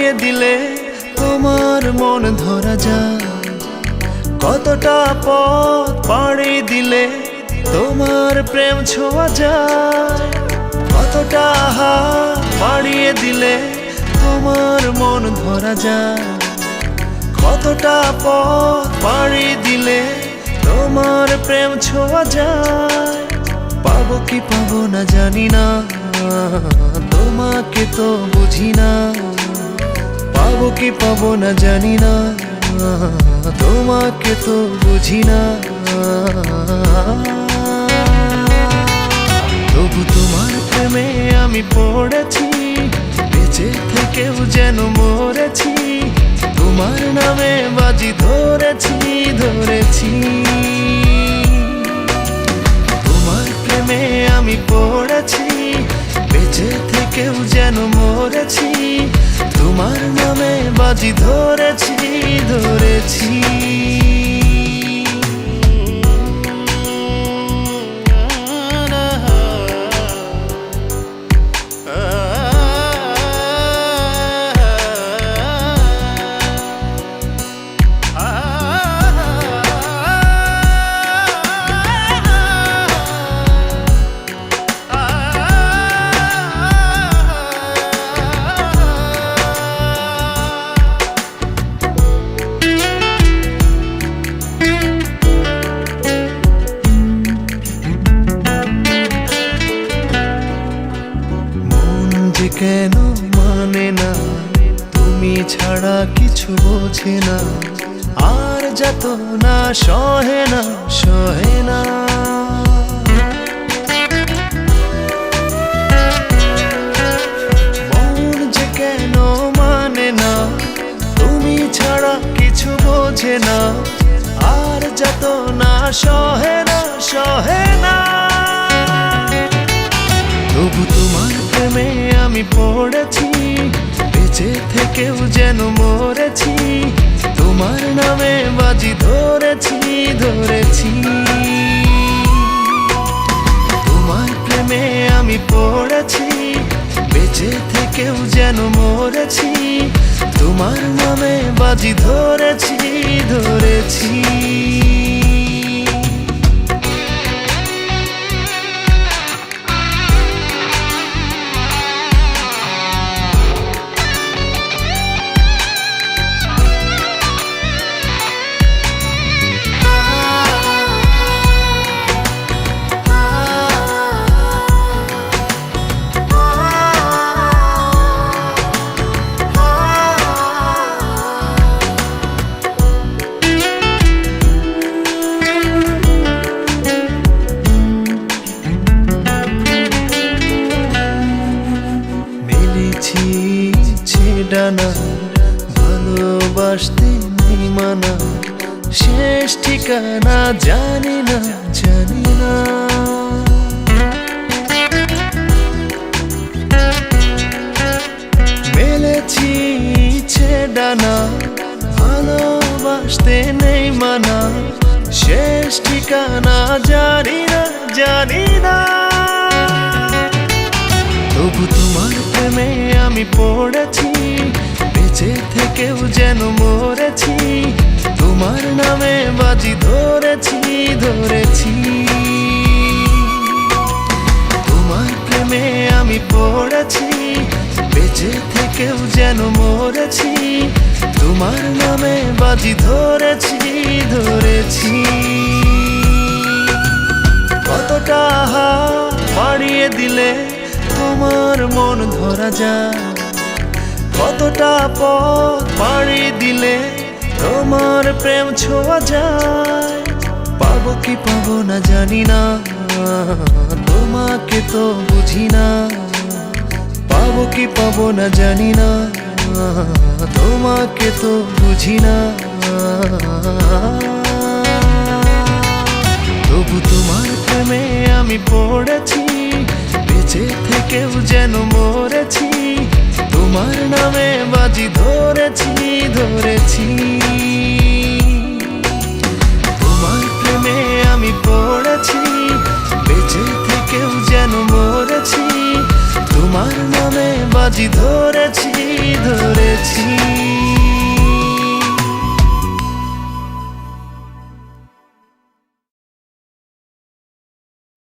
পাড়িয়ে দিলে তোমার মন ধরা যায়। কতটা পথ পাড়ি দিলে তোমার প্রেম ছোঁয়া যায়। কতটা হাত পাড়িয়ে দিলে তোমার মন ধরা যায়। কতটা পথ পাড়ি দিলে তোমার প্রেম ছোঁয়া যায়। পাবো কি পাবো না জানি না, তোমাকে তো বুঝি না। পাবো কি পাবো না জানি না, তোমাকে তো বুঝি না। তবু তোমার প্রেমে আমি পড়েছি, বেঁচে থেকেও যেন মরেছি। তোমার নামে বাজি ধরেছি ধরেছি। তোমার প্রেমে আমি পড়েছি, বেঁচে থেকেও যেন মরেছি। তোমার নামে বাজি ধরেছি ধরেছি। কেন মানে না, তুমি ছাড়া কিছু বোঝে না। আর যত না সহে না সহে না। মন যে কেন মানে না, তুমি ছাড়া কিছু বোঝে না। আর যত না সহে না সহে না। তবু তোমার প্রেমে আমি পড়েছি, বেঁচে থেকেও যেন মরেছি। তোমার নামে বাজি ধরেছি ধরেছি। তোমার প্রেমে আমি পড়েছি, বেঁচে থেকেও যেন মরেছি। তোমার নামে বাজি ধরেছি ধরেছি। ডানা ভালোবাসতে নেই মানা, শেষ ঠিকানা জানি না জানি না। মেলেছি ইচ্ছে ডানা ভালোবাসতে নেই মানা, শেষ ঠিকানা জানি না জানি না। তবু তোমার প্রেমে আমি পড়েছি, বেঁচে থেকেও যেন মরেছি। তোমার নামে বাজি ধরেছি ধরেছি। তোমার প্রেমে আমি পড়েছি, বেঁচে থেকেও যেন মরেছি। তোমার নামে বাজি ধরেছি ধরেছি। কতটা হাত বাড়িয়ে দিলে তোমার মন ধরা যায়। কতটা পথ পাড়ি দিলে তোমার প্রেম ছোঁয়া যায়। পাবো কি পাবো না জানি না, তোমাকে তো বুঝি না। পাবো কি পাবো না জানি না, তোমাকে তো বুঝি না। তবু তোমার প্রেমে আমি পড়েছি, বেঁচে থেকেও যেন মরেছি। তোমার নামে বাজি ধরেছি ধরেছি। তোমার প্রেমে আমি পড়েছি, বেঁচে থেকেও যেন মরেছি। তোমার নামে বাজি ধরেছি ধরেছি।